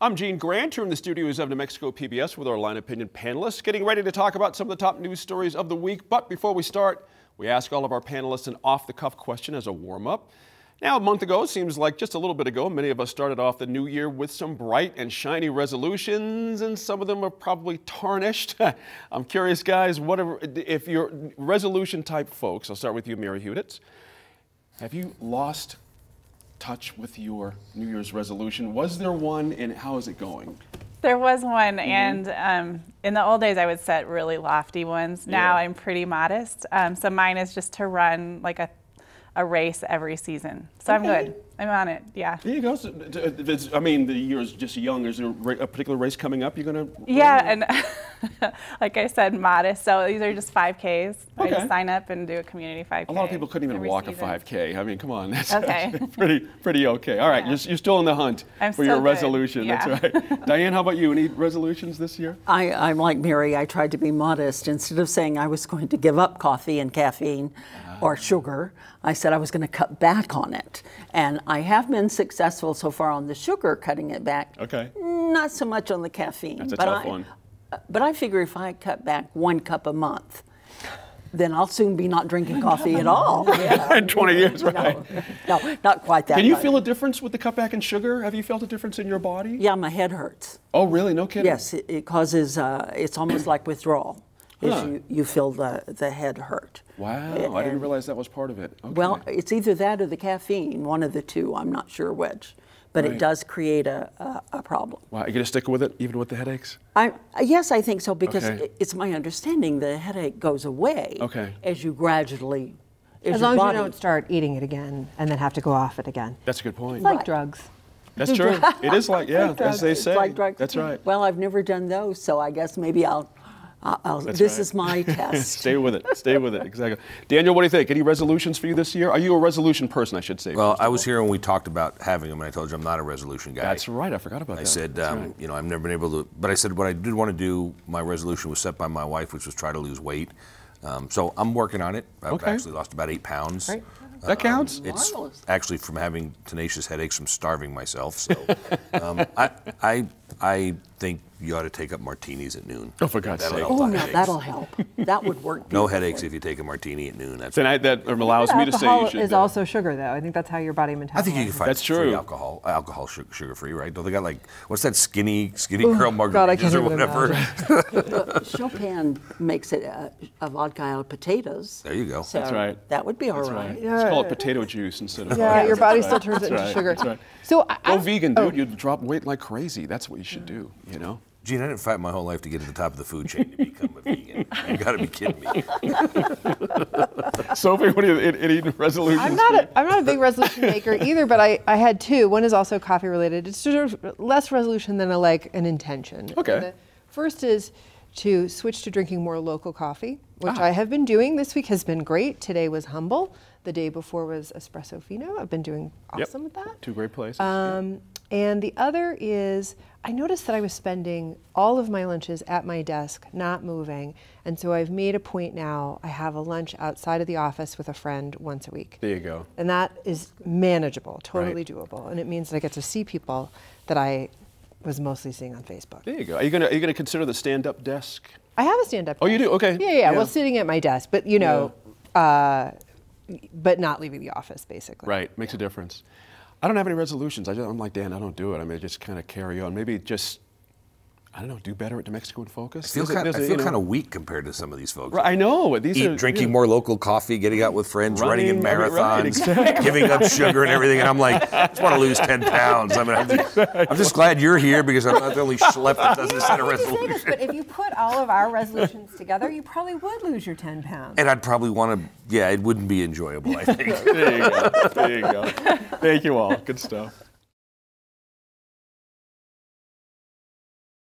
I'm Gene Grant, here in the studios of New Mexico PBS with our Line Opinion panelists, getting ready to talk about some of the top news stories of the week. But before we start, we ask all of our panelists an off-the-cuff question as a warm-up. Now, a month ago, seems like just a little bit ago, many of us started off the new year with some bright and shiny resolutions, and some of them are probably tarnished. I'm curious, guys, if you're resolution-type folks, I'll start with you, Mary Huditz. Have you lost touch with your New Year's resolution? Was there one, and how is it going? There was one, and in the old days I would set really lofty ones. Now I'm pretty modest. So mine is just to run like a race every season. So I'm good. I'm on it. Yeah. There you go. So, I mean, the year is just young. Is there a particular race coming up you're going to Yeah, and like I said, modest. So these are just 5Ks. Okay. I just sign up and do a community 5K. A lot of people couldn't even walk season. a 5K. I mean, come on. That's Okay. pretty okay. All right, you're still in the hunt for your resolution. Yeah. That's right. Diane, how about you? Any resolutions this year? I'm like Mary. I tried to be modest. Instead of saying I was going to give up coffee and caffeine or sugar, I said I was going to cut back on it. And I have been successful so far on the sugar, cutting it back. Okay. Not so much on the caffeine. That's a tough one. But I figure if I cut back 1 cup a month, then I'll soon be not drinking coffee at all. In 20 years, right? No, not quite that. Can you feel a difference with the cutback in sugar? Have you felt a difference in your body? Yeah, my head hurts. Oh, really? No kidding? Yes, it causes, it's almost like withdrawal. You feel the head hurt. Wow, I didn't realize that was part of it. Okay. Well, it's either that or the caffeine, one of the two. I'm not sure which. But it does create a problem. Wow, you going to stick with it, even with the headaches? Yes, I think so, because it's my understanding the headache goes away as you gradually, as long as you don't start eating it again and then have to go off it again. That's a good point. It's like drugs. That's true. It is like, as they say. It's like drugs. That's right. Well, I've never done those, so I guess maybe this is my test. Stay with it. Stay with it. Exactly. Daniel, what do you think? Any resolutions for you this year? Are you a resolution person, I should say? Well, I was here when we talked about having them, and I told you I'm not a resolution guy. That's right. I forgot about that. I said, you know, I've never been able to, but I said what I did want to do, my resolution was set by my wife, which was try to lose weight. So I'm working on it. I've actually lost about 8 pounds. Great. That counts? It's actually from having tenacious headaches from starving myself. So I think you ought to take up martinis at noon. Oh, for God's sake. Oh, no, that'll help. That would work. No headaches if you take a martini at noon. That's that allows me to say you should. Alcohol is also sugar, though. I think that's how your body metabolizes. I think you can find free alcohol sugar-free, right? Don't they got like, what's that skinny girl margaritas or whatever? Chopin makes it a vodka out of potatoes. There you go. So that's right. That would be all right. Right. Let's call it potato juice instead of your body still turns it into sugar. That's right. So Go vegan, dude. You'd drop weight like crazy. That's what you should do, you know? Gene, I didn't fight my whole life to get to the top of the food chain to become a vegan. You got to be kidding me. Sophie, what are you, any resolutions? I'm not a big resolution maker either, but I had 2. One is also coffee related. It's sort of less resolution than an intention. Okay. The first is to switch to drinking more local coffee, which I have been doing. This week has been great. Today was Humble. The day before was Espresso Fino. I've been doing awesome with that. 2 great places. And the other is, I noticed that I was spending all of my lunches at my desk, not moving. And so I've made a point now, I have a lunch outside of the office with a friend once a week. There you go. And that is manageable, totally doable. And it means that I get to see people that I was mostly seeing on Facebook. There you go. Are you gonna consider the stand-up desk? I have a stand-up desk. Oh, you do? Okay. Yeah. Well, sitting at my desk, but you know, but not leaving the office, basically. Right, makes a difference. I don't have any resolutions. I'm like Dan, I don't do it. I mean, I just kind of carry on. Maybe just, I don't know, do better at New Mexico in Focus. I feel kind of weak compared to some of these folks. Right, I know. Drinking more local coffee, getting out with friends, running in marathons, giving up sugar and everything. And I'm like, I just want to lose 10 pounds. I mean, I'm just glad you're here because I'm not the only schlep that doesn't set a resolution. But if you put all of our resolutions together, you probably would lose your 10 pounds. And I'd probably want to, it wouldn't be enjoyable, I think. There you go. There you go. Thank you all. Good stuff.